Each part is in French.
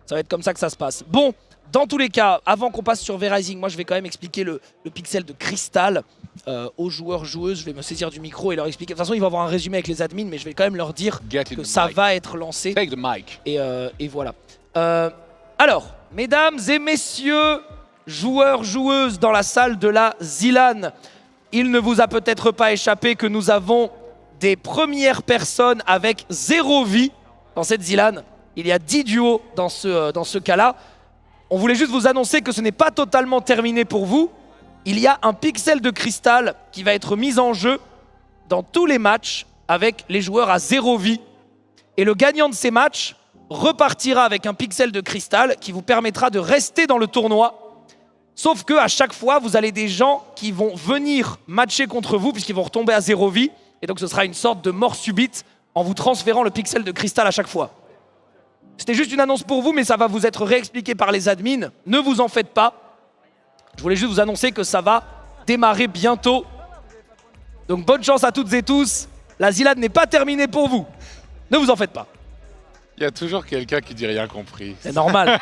Ça va être comme ça que ça se passe. Bon, dans tous les cas, avant qu'on passe sur V-Rising, moi je vais quand même expliquer le pixel de cristal aux joueurs-joueuses. Je vais me saisir du micro et leur expliquer. De toute façon, ils vont avoir un résumé avec les admins, mais je vais quand même leur dire que ça va être lancé. Take the mic. Et voilà. Alors, mesdames et messieurs, joueurs-joueuses dans la salle de la Zilan, il ne vous a peut-être pas échappé que nous avons des premières personnes avec 0 vie dans cette Zilan. Il y a 10 duos dans ce cas-là. On voulait juste vous annoncer que ce n'est pas totalement terminé pour vous. Il y a un pixel de cristal qui va être mis en jeu dans tous les matchs avec les joueurs à 0 vie. Et le gagnant de ces matchs repartira avec un pixel de cristal qui vous permettra de rester dans le tournoi. Sauf qu'à chaque fois, vous avez des gens qui vont venir matcher contre vous puisqu'ils vont retomber à 0 vie. Et donc ce sera une sorte de mort subite en vous transférant le pixel de cristal à chaque fois. C'était juste une annonce pour vous, mais ça va vous être réexpliqué par les admins. Ne vous en faites pas. Je voulais juste vous annoncer que ça va démarrer bientôt. Donc bonne chance à toutes et tous. La Zilan n'est pas terminée pour vous. Ne vous en faites pas. Il y a toujours quelqu'un qui dit rien compris. C'est normal,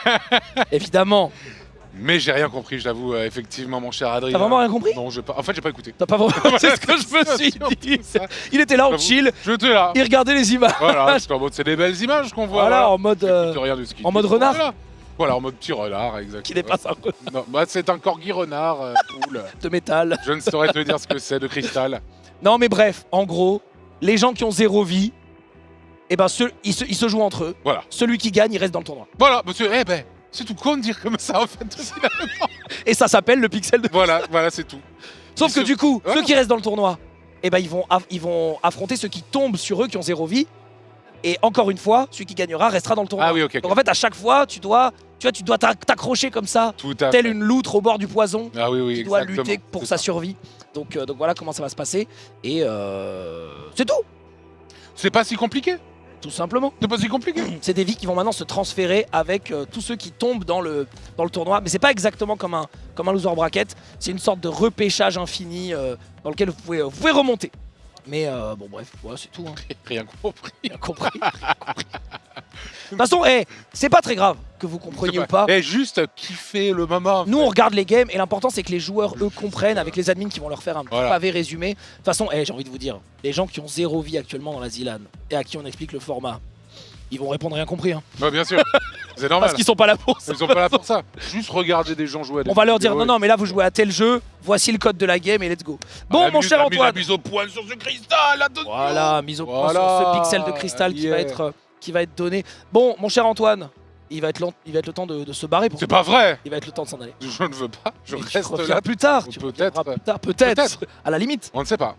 évidemment. Mais j'ai rien compris, j'avoue, effectivement, mon cher Adrien. T'as vraiment rien compris? Non, en fait, j'ai pas écouté. T'as pas vraiment... C'est ce que je me suis dit. Il était là en chill, J'étais là. il regardait les images. Voilà, c'est des belles images qu'on voit. Voilà, là. en mode, Rien de ce qu'il en dit. mode renard. Voilà, en mode petit renard, exactement. Qui n'est pas un renard. Non, bah, c'est un corgi renard. Cool. De métal. Je ne saurais te dire ce que c'est de cristal. Non mais bref, en gros, les gens qui ont 0 vie, eh ben, ils se jouent entre eux. Voilà. Celui qui gagne, il reste dans le tournoi. Voilà, monsieur, eh ben, c'est tout con de dire comme ça en fait. Et ça s'appelle le pixel de... Voilà, c'est tout. Sauf que du coup, Voilà. ceux qui restent dans le tournoi, eh ben, ils vont affronter ceux qui tombent sur eux qui ont 0 vie. Et encore une fois, celui qui gagnera restera dans le tournoi. Ah oui, ok. Donc en fait, à chaque fois, tu dois t'accrocher comme ça, Tout à telle fait. une loutre au bord du poison. Ah oui, Tu dois exactement. lutter pour C'est sa ça. survie. Donc voilà comment ça va se passer. Et c'est tout, C'est pas si compliqué. tout simplement. C'est pas si compliqué. C'est des vies qui vont maintenant se transférer avec tous ceux qui tombent dans le tournoi. Mais c'est pas exactement comme un loser bracket. C'est une sorte de repêchage infini dans lequel vous pouvez remonter. Mais bon bref, ouais, c'est tout. Hein. Rien compris. Bien compris. De toute façon, c'est pas très grave que vous compreniez ou pas. Eh, juste kiffer le moment. Nous, on regarde les games et l'important, c'est que les joueurs, eux, comprennent avec les admins qui vont leur faire un petit Voilà. pavé résumé. De toute façon, j'ai envie de vous dire, les gens qui ont 0 vie actuellement dans la Zilan et à qui on explique le format, ils vont répondre rien compris. Hein. Bah, bien sûr. C'est normal. Parce qu'ils sont pas là pour ça. Ils sont pas là pour ça. Juste regarder des gens jouer à des On va leur dire, vidéos non, non, mais là, vous jouez à tel jeu, voici le code de la game et let's go. Bon, Ah, mon cher la Antoine. mise au point sur ce cristal, attention. Voilà, mise au point Voilà. sur ce pixel de cristal qui va être donné. Bon, mon cher Antoine, il va être le temps de se barrer. C'est pas vrai. Il va être le temps de s'en aller. Je ne veux pas. Je Mais tu reste reviens là. plus tard. Tu Peut-être. reviendras plus tard, peut-être. Peut-être. À la limite. On ne sait pas.